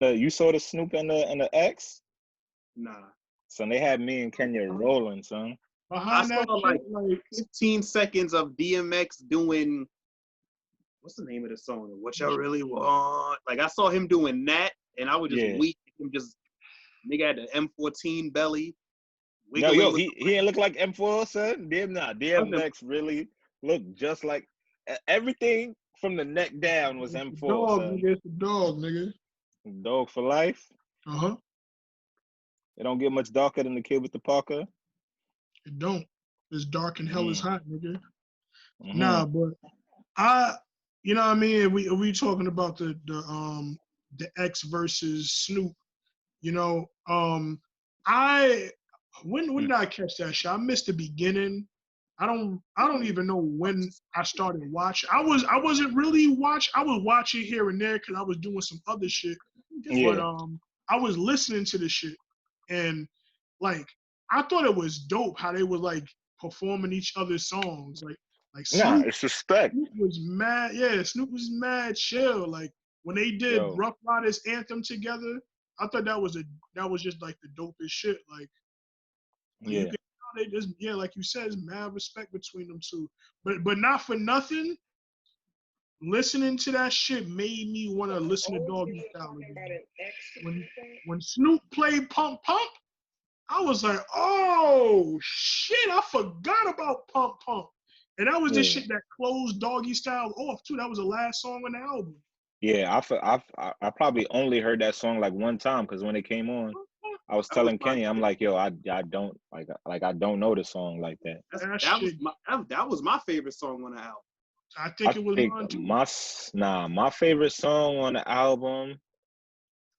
You saw the Snoop and the X? Nah. So they had me and Kenya rolling, son. I Behind saw that like shit, like 15 seconds of DMX doing what's the name of the song? What y'all really want? Like I saw him doing that, and I was just Yeah. weak. Him just nigga had the M14 belly, No, wiggling yo, with. he didn't look like M4, son. Damn, nah. DMX really looked just like everything from the neck down was it's the M4, dog, son. nigga. It's the dog, nigga. Dog for life. Uh-huh. It don't get much darker than the kid with the Parker. It don't. It's dark and hell is hot, nigga. Mm-hmm. Nah, but you know what I mean? We talking about the X versus Snoop. You know, when did I catch that shit? I missed the beginning. I don't even know when I started watching. I wasn't really watch. I was watching here and there because I was doing some other shit. Yeah. But I was listening to the shit, and like I thought it was dope how they were like performing each other's songs. Like Nah, Snoop, it's respect. Snoop was mad. Yeah, Snoop was mad chill. Like when they did Yo. Rough Riders anthem together, I thought that was just like the dopest shit. Like you Yeah. can tell they just like you said, it's mad respect between them two. But not for nothing. Listening to that shit made me want to listen to Doggy Style again. When Snoop played Pump Pump, I was like, oh shit, I forgot about Pump Pump. And that was the shit that closed Doggy Style off too. That was the last song on the album. Yeah, I probably only heard that song like one time because when it came on, I was telling Kenny, I'm like, yo, I don't I don't know the song like that. That was my favorite song on the album. I think it was mine too. My favorite song on the album.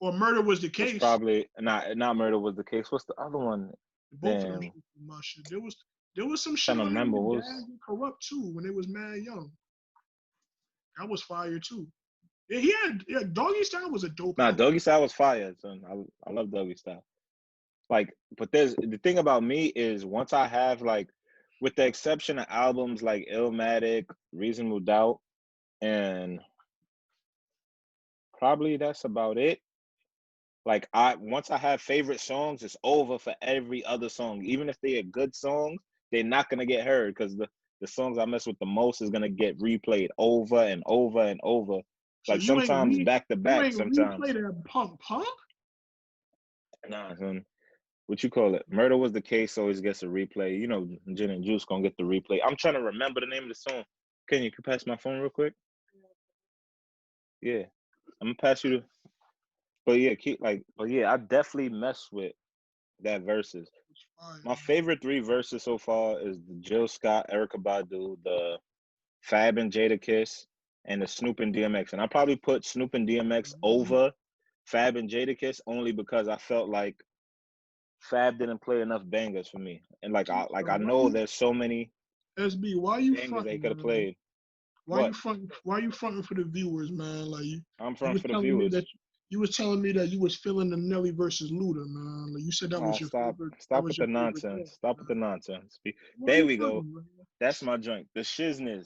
Or Murder Was the Case. Was probably not Murder Was the Case. What's the other one? Both of them my shit. There was some shit on there with Daz and Corrupt too when it was mad young. That was fire too. Yeah, Doggy Style was a dope album. Doggy Style was fire, son. I love Doggy Style. Like, but there's the thing about me is once I have like, with the exception of albums like Illmatic, Reasonable Doubt, and probably that's about it. Like once I have favorite songs, it's over for every other song. Even if they are good songs, they're not gonna get heard because the songs I mess with the most is gonna get replayed over and over and over. So like sometimes back to back. Sometimes. Replay that Pump Pump? Nah, son. What you call it? Murder Was the Case always gets a replay. You know, Gin and Juice gonna get the replay. I'm trying to remember the name of the song. Can you pass my phone real quick? Yeah, I'm gonna pass you the. But yeah, I definitely mess with that verses. My favorite 3 verses so far is the Jill Scott, Erykah Badu, the Fab and Jadakiss, and the Snoop and DMX. And I probably put Snoop and DMX over Fab and Jadakiss only because I felt like Fab didn't play enough bangers for me. And I know there's so many SB, why you bangers fronting, they could have man? played. Why you fronting for the viewers, man? Like I'm fronting for the viewers. You was telling me that you was feeling the Nelly versus Luda, man. Like you said that was your favorite. Stop with the nonsense. Stop with the nonsense. There we go. That's my joint. The Shiznit.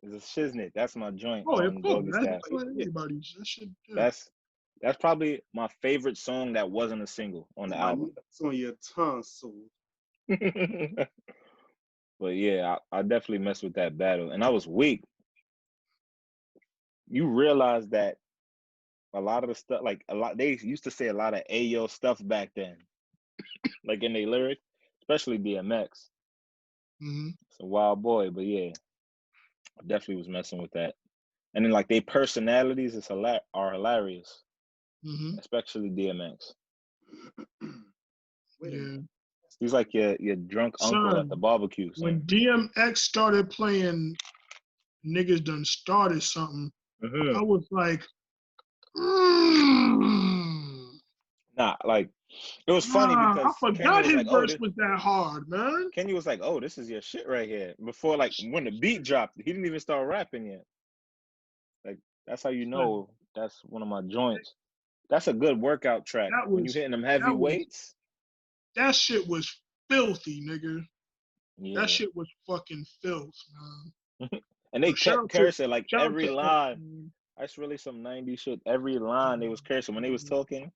It's a Shiznit. That's my joint. Oh, of course. That's everybody's. That shit, yeah. That's probably my favorite song that wasn't a single on the album. It's on your tongue, so. But yeah, I definitely messed with that battle, and I was weak. You realize that a lot of the stuff, they used to say a lot of Ayo stuff back then, like in their lyrics, especially DMX. Mm-hmm. It's a wild boy, but yeah, I definitely was messing with that. And then like their personalities are hilarious, especially DMX. Yeah, he's like your drunk uncle at the barbecue. When DMX started playing, niggas done started something. I was like, Nah, like it was funny because I forgot his like, verse was that hard, man. Kenny was like, "Oh, this is your shit right here." Before, like, when the beat dropped, he didn't even start rapping yet. Like, that's how you know that's one of my joints. That's a good workout track when you hitting them heavy weights. That shit was filthy, nigga. Yeah. That shit was fucking filth, man. And they kept cursing like every line. That's really some 90s shit. Every line they was cursing. When they was talking,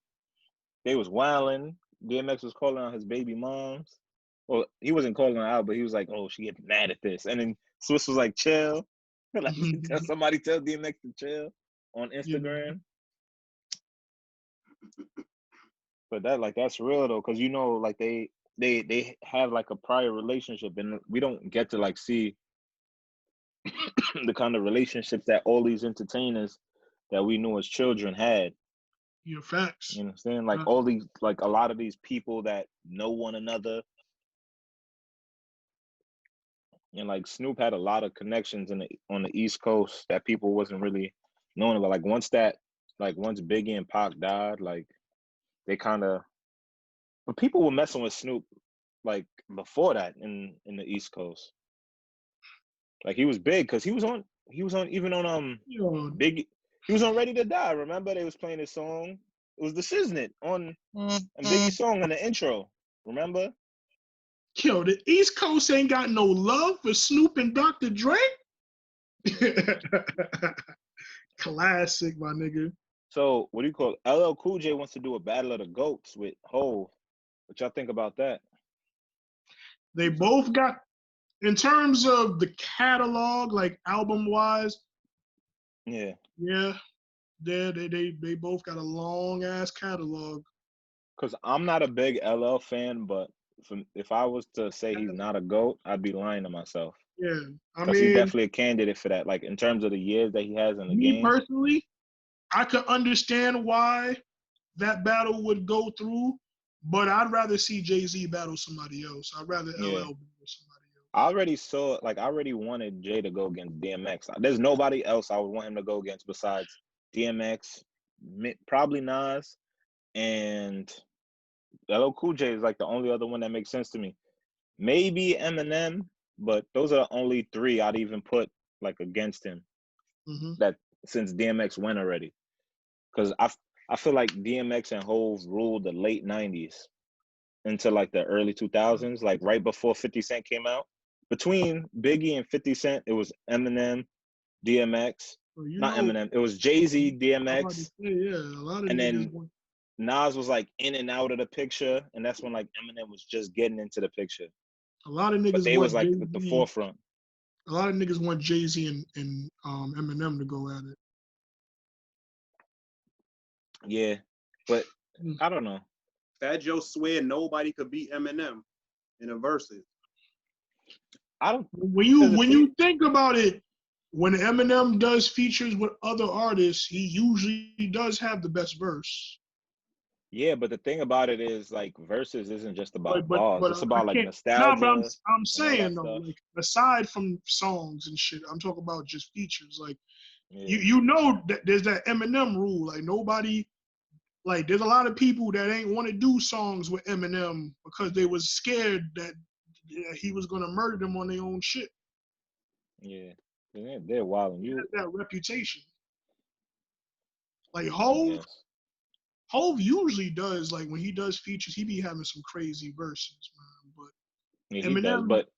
they was wilding. DMX was calling out his baby moms. Well, he wasn't calling her out, but he was like, "Oh, she getting mad at this." And then Swiss was like, "Chill." Like, somebody tell DMX to chill on Yeah. Instagram. But that's real though, because you know, like they have like a prior relationship, and we don't get to like see the kind of relationships that all these entertainers that we knew as children had. Your facts. You know what I'm saying? Like all these, like a lot of these people that know one another. And like Snoop had a lot of connections on the East Coast that people wasn't really knowing about. Like once Biggie and Pac died, like they kind of, but people were messing with Snoop like before that in the East Coast. Like he was big because he was on even on Biggie. He was on Ready to Die. Remember they was playing his song. It was the Shiznit on Biggie's song in the intro. Remember? Yo, the East Coast ain't got no love for Snoop and Dr. Dre. Classic, my nigga. So what do you call it? LL Cool J wants to do a battle of the GOATs with Hov. What y'all think about that? They both got, in terms of the catalog, like album wise. Yeah. Yeah. They both got a long ass catalog. Cause I'm not a big LL fan, but if I was to say he's not a GOAT, I'd be lying to myself. Yeah, Because he's definitely a candidate for that. Like in terms of the years that he has in the game. Me personally, I could understand why that battle would go through, but I'd rather see Jay-Z battle somebody else. I'd rather LL battle somebody else. I already wanted Jay to go against DMX. There's nobody else I would want him to go against besides DMX, probably Nas, and LL Cool J is like the only other one that makes sense to me. Maybe Eminem, but those are the only three I'd even put like against him. That since DMX went already, because I feel like DMX and Hov ruled the late '90s into like the early 2000s, like right before 50 Cent came out. Between Biggie and 50 Cent, it was Eminem, DMX, not Eminem. It was Jay-Z, DMX, and then Nas was like in and out of the picture, and that's when like Eminem was just getting into the picture. A lot of niggas, but they was like at the forefront. A lot of niggas want Jay-Z and Eminem to go at it. Yeah, but I don't know. Fat Joe swear nobody could beat Eminem in a Verzuz. I don't. When you think about it, when Eminem does features with other artists, he usually does have the best verse. Yeah, but the thing about it is like Verzuz isn't just about bars. It's about like nostalgia. No, but I'm saying though, like aside from songs and shit, I'm talking about just features. Like you know that there's that Eminem rule. Like nobody, like there's a lot of people that ain't want to do songs with Eminem because they was scared that he was gonna murder them on their own shit. Yeah, they're wild. You have that reputation. Like Hov usually does, like when he does features, he be having some crazy verses, man. But yeah, Eminem does, but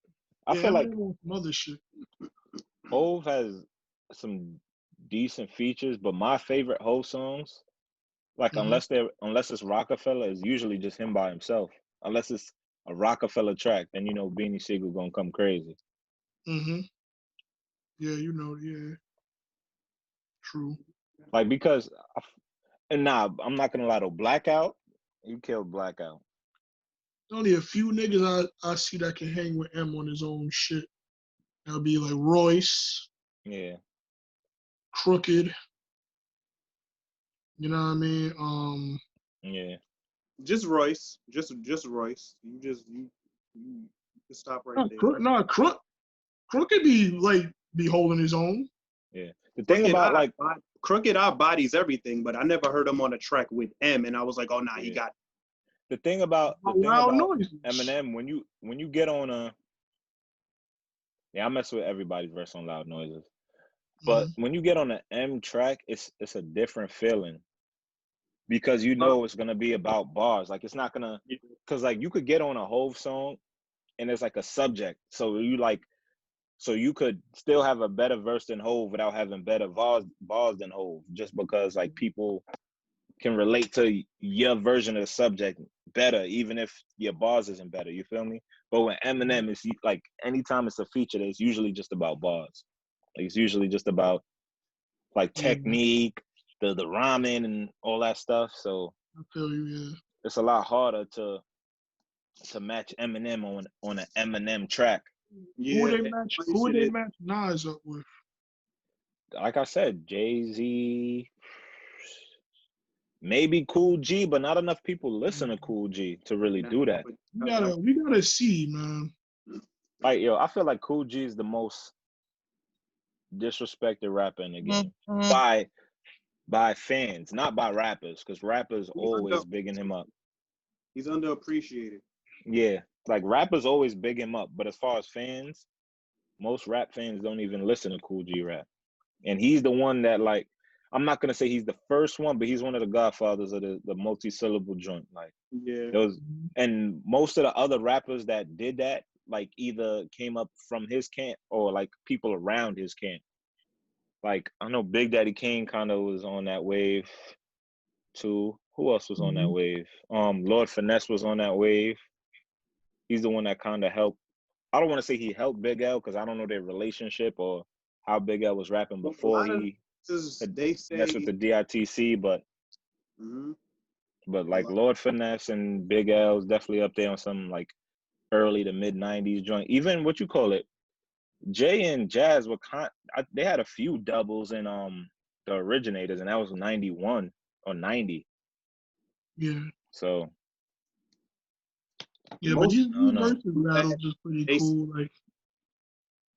I feel like some other shit. Hov has some decent features, but my favorite Hov songs, like unless it's Rockefeller, is usually just him by himself. Unless it's a Rockefeller track, then you know Beanie Sigel gonna come crazy. Yeah, you know, yeah. True. Like because, I'm not gonna lie though, Blackout, you killed Blackout. Only a few niggas I see that can hang with M on his own shit. That'll be like Royce. Yeah. Crooked. You know what I mean? Yeah. Just Royce. Just Royce. You just stop right there. Crooked be holding his own. Yeah. The thing about like Crooked Eye bodies everything, but I never heard him on a track with M, and I was like, oh nah, he got it. The thing about Eminem, when you get on I mess with everybody's verse on Loud Noises. But when you get on an M track, it's a different feeling. Because you know it's gonna be about bars. Like it's not gonna, cause like you could get on a Hov song and there's like a subject. So you like So you could still have a better verse than Hove without having better bars than Hove, just because like people can relate to your version of the subject better, even if your bars isn't better. You feel me? But with Eminem, it's like anytime it's a feature, it's usually just about bars. Like it's usually just about like technique, the rhyming and all that stuff. So I feel you, yeah. it's a lot harder to match Eminem on an Eminem track. Yeah. Who would they match Nas up with? Like I said, Jay-Z, maybe Cool G, but not enough people listen to Cool G to really do that. We gotta see, man. Like, yo, I feel like Cool G is the most disrespected rapper in the game by fans, not by rappers, because rappers always bigging him up. He's underappreciated. Yeah, like rappers always big him up, but as far as fans, most rap fans don't even listen to Cool G rap. And he's the one that, like, I'm not gonna say he's the first one, but he's one of the godfathers of the multi-syllable joint. Like, and most of the other rappers that did that, like, either came up from his camp or like people around his camp. Like, I know Big Daddy Kane kind of was on that wave too. Who else was on that wave? Lord Finesse was on that wave. He's the one that kind of helped. I don't want to say he helped Big L because I don't know their relationship or how Big L was rapping before he messed with the DITC, but like Lord Finesse and Big L is definitely up there on some like early to mid 90s joint. Even what you call it, Jay and Jazz were they had a few doubles in the Originators, and that was 91 or 90. Yeah. So yeah, but these versus battles is pretty cool. Like,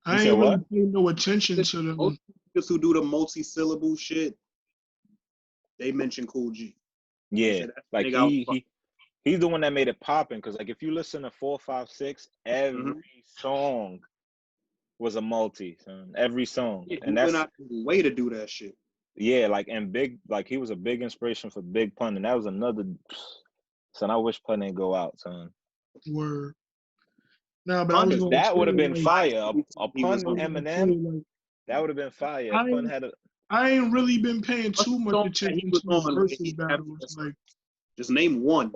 I ain't really paying no attention to them. Most niggas who do the multi-syllable shit, they mention Cool G. Yeah, like he's the one that made it popping. Because like if you listen to 4, 5, 6, every song was a multi, son. Every song, and that's not the way to do that shit. Yeah, like and Big, like he was a big inspiration for Big Pun, and that was another. Son, I wish Pun didn't go out, son. Word. Nah, but that would have been fire. A Pun Eminem, that would have been fire. Pun had a. I ain't really been paying too much attention to the versus battles. Like, just name one.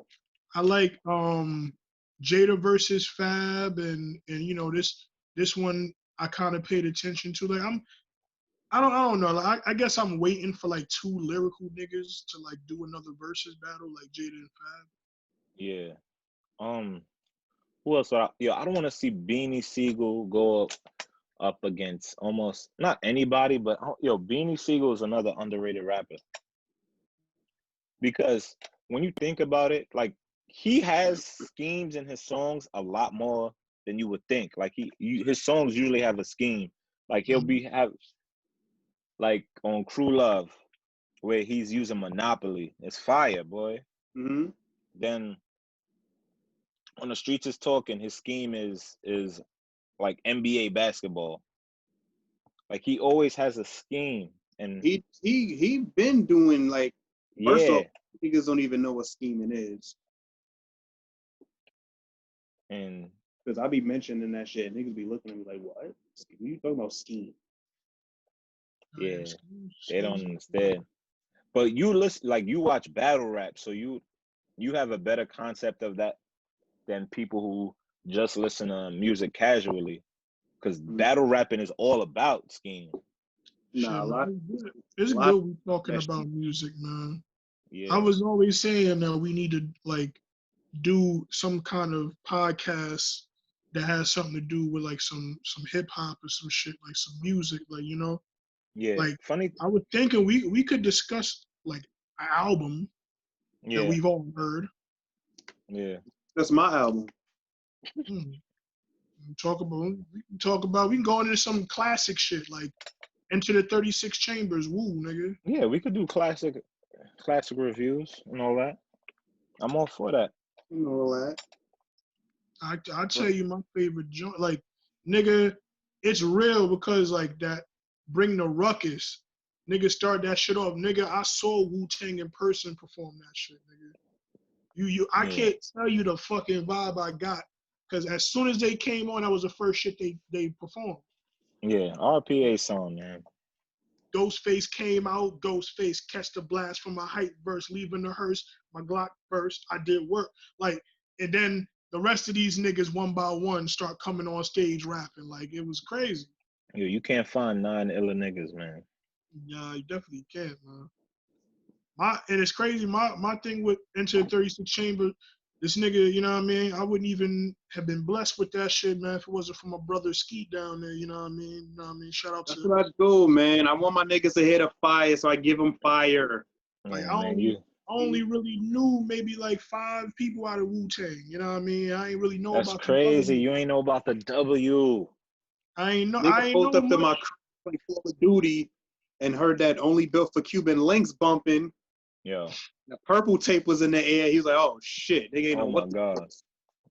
I like Jada versus Fab, and you know this one I kind of paid attention to. Like I don't know. Like, I guess I'm waiting for like two lyrical niggas to like do another versus battle like Jada and Fab. Yeah. Who else? I don't want to see Beanie Siegel go up against almost not anybody, but Beanie Siegel is another underrated rapper. Because when you think about it, like he has schemes in his songs a lot more than you would think. Like his songs usually have a scheme. Like he'll have like on Crew Love, where he's using Monopoly. It's fire, boy. Then on the Streets is Talking, his scheme is like NBA basketball. Like he always has a scheme, and he been doing like first off, niggas don't even know what scheming is. And because I be mentioning that shit, niggas be looking at me like, what? You talking about scheme? Yeah, they don't understand. But you listen, like you watch battle rap, so you have a better concept of that than people who just listen to music casually. Because battle rapping is all about scheme. Nah, it's good we talking about music, man. Yeah. I was always saying that we need to like do some kind of podcast that has something to do with like some hip hop or some shit, like some music, like, you know. Yeah. Like funny. I was thinking we could discuss like an album that we've all heard. Yeah. That's my album. We can go into some classic shit like Enter the 36 Chambers, woo, nigga. Yeah, we could do classic reviews and all that. I'm all for that. You know that. I'll tell you my favorite joint. Like, nigga, it's real because like that Bring the Ruckus. Nigga, start that shit off. Nigga, I saw Wu-Tang in person perform that shit, nigga. I can't tell you the fucking vibe I got. Because as soon as they came on, that was the first shit they performed. Yeah, RPA song, man. Ghostface came out. Ghostface catch the blast from my hype verse, leaving the hearse. My Glock burst. I did work. Like, and then the rest of these niggas one by one start coming on stage rapping. Like, it was crazy. Yo, you can't find 9 illa niggas, man. Yeah, you definitely can't, man. And it's crazy. My thing with Enter the 36 Chamber, this nigga, you know what I mean? I wouldn't even have been blessed with that shit, man, if it wasn't for my brother Skeet down there, you know what I mean? You know what I mean? Shout out That's to what I do, man. I want my niggas to hit a fire, so I give them fire. like Yeah, I man, only really knew maybe like 5 people out of Wu-Tang, you know what I mean? I ain't really know that's about crazy. the You ain't know about the W. I ain't Nigga know pulled up to my much. crib like Call of Duty and heard that Only Built for Cuban Links bumping. Yo, The purple tape was in the air. He was like, "Oh shit, nigga ain't know oh my what." God.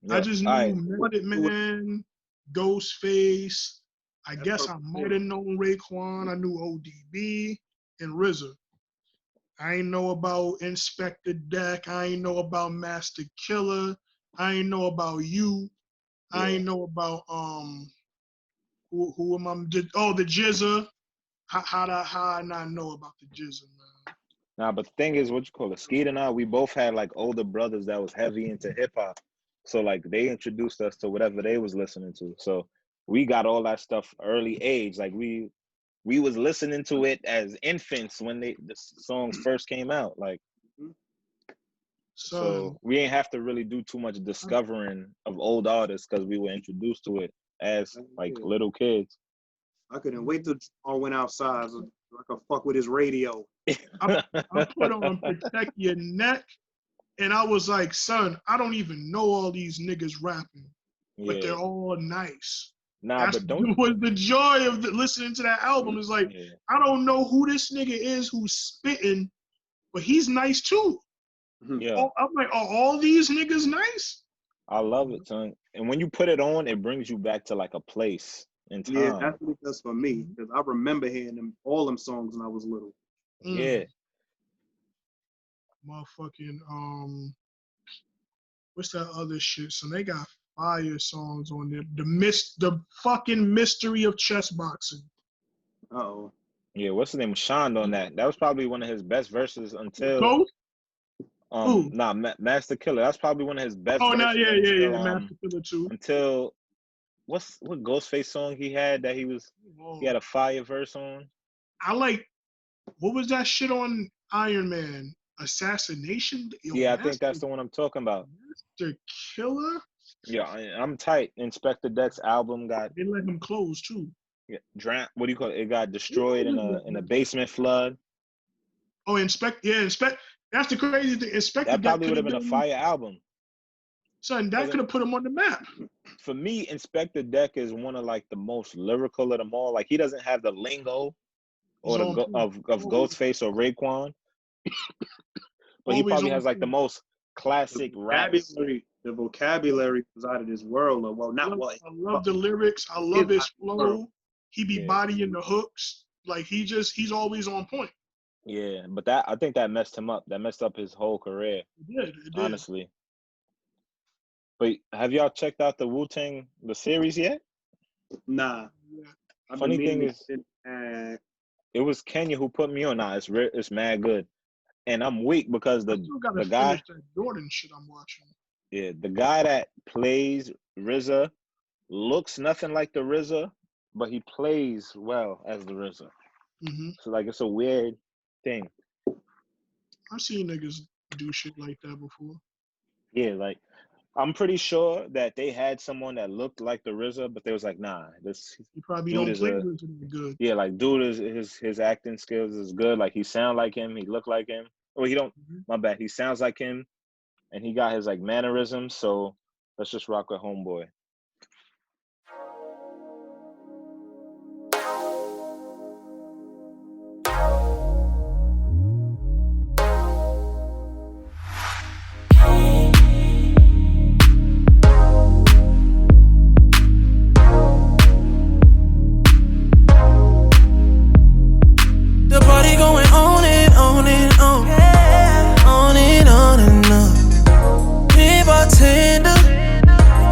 I Yo, just all right. knew Method Man, Ghostface. I That's guess I Purple might Tape. have known Raekwon. I knew ODB and RZA. I ain't know about Inspector Deck. I ain't know about Master Killer. I ain't know about you. I Yeah. ain't know about who am I? Oh, the Jizza. How I not know about the Jizza, man? Nah, but the thing is, what you call it, Skeet and I, we both had like older brothers that was heavy into hip hop. So like they introduced us to whatever they was listening to. So we got all that stuff early age. Like we was listening to it as infants when the songs first came out. Like Son, so we ain't have to really do too much discovering of old artists because we were introduced to it as like little kids. I couldn't wait till Jamal went outside so I could fuck with his radio. I put on Protect Your Neck, and I was like, son, I don't even know all these niggas rapping, but they're all nice. Nah, That's but don't. was the joy of listening to that album. Is like, Yeah. I don't know who this nigga is who's spitting, but he's nice too. Yeah. I'm like, are all these niggas nice? I love it, son. And when you put it on, it brings you back to like a place in time. Yeah, that's what it does for me. Because I remember hearing them all them songs when I was little. Yeah. Motherfucking what's that other shit? So they got fire songs on there. The fucking mystery of chess boxing. Uh-oh. Yeah, what's his name? Shined on that. That was probably one of his best verses until Ghost? Master Killer. That's probably one of his best Oh verses no, yeah, until, Master Killer too. Until what Ghostface song he had that he had a fire verse on? I like what was that shit on Iron Man? Assassination? Yeah, I think that's the one I'm talking about. Master Killer? Yeah, I'm tight. Inspector Deck's album got they let him close too. Yeah, what do you call it? It got destroyed in a basement flood. Oh, Inspect. That's the crazy thing. Inspector That Deck probably would have been a fire album. Son, that could have put him on the map. For me, Inspector Deck is one of like the most lyrical of them all. Like he doesn't have the lingo or of Ghostface or Raekwon, but he probably has like the most classic raps. The vocabulary was out of this world. Or well, not what. I love the lyrics. I love his flow. He be bodying the hooks. Like he's always on point. Yeah, but I think that messed him up. That messed up his whole career. It did. Honestly. But have y'all checked out the Wu-Tang, the series yet? Nah. Yeah. Funny thing is, it was Kenya who put me on. Nah, it's mad good. And I'm weak because the guy. That Jordan shit I'm watching. Yeah, the guy that plays RZA looks nothing like the RZA, but he plays well as the RZA. Mm-hmm. So like it's a weird thing. I've seen niggas do shit like that before. Yeah, like I'm pretty sure that they had someone that looked like the RZA, but they was like, nah, this he probably don't play RZA good. Yeah, like dude is his acting skills is good. Like he sound like him, he look like him. Well, he don't. My bad. He sounds like him, and he got his like mannerisms. So let's just rock with Homeboy.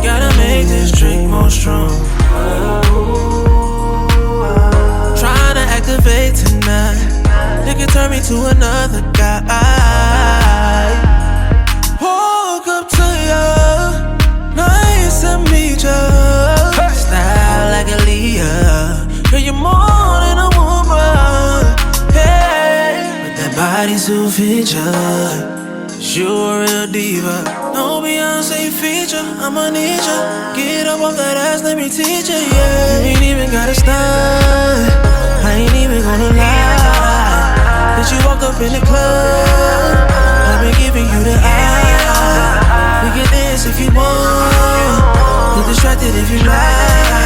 Gotta make turn me to another guy. Woke up to you, nice to meet you. Style like a Leah, girl, you're more than a woman. Hey, but that bodysuit feature, you a real diva. No Beyonce feature, I'ma need ya. Get up off that ass, let me teach ya, yeah. You ain't even gotta stunt, I ain't even gonna lie. Since you walk up in the club, I've been giving you the eye. We can dance if you want, get distracted if you like.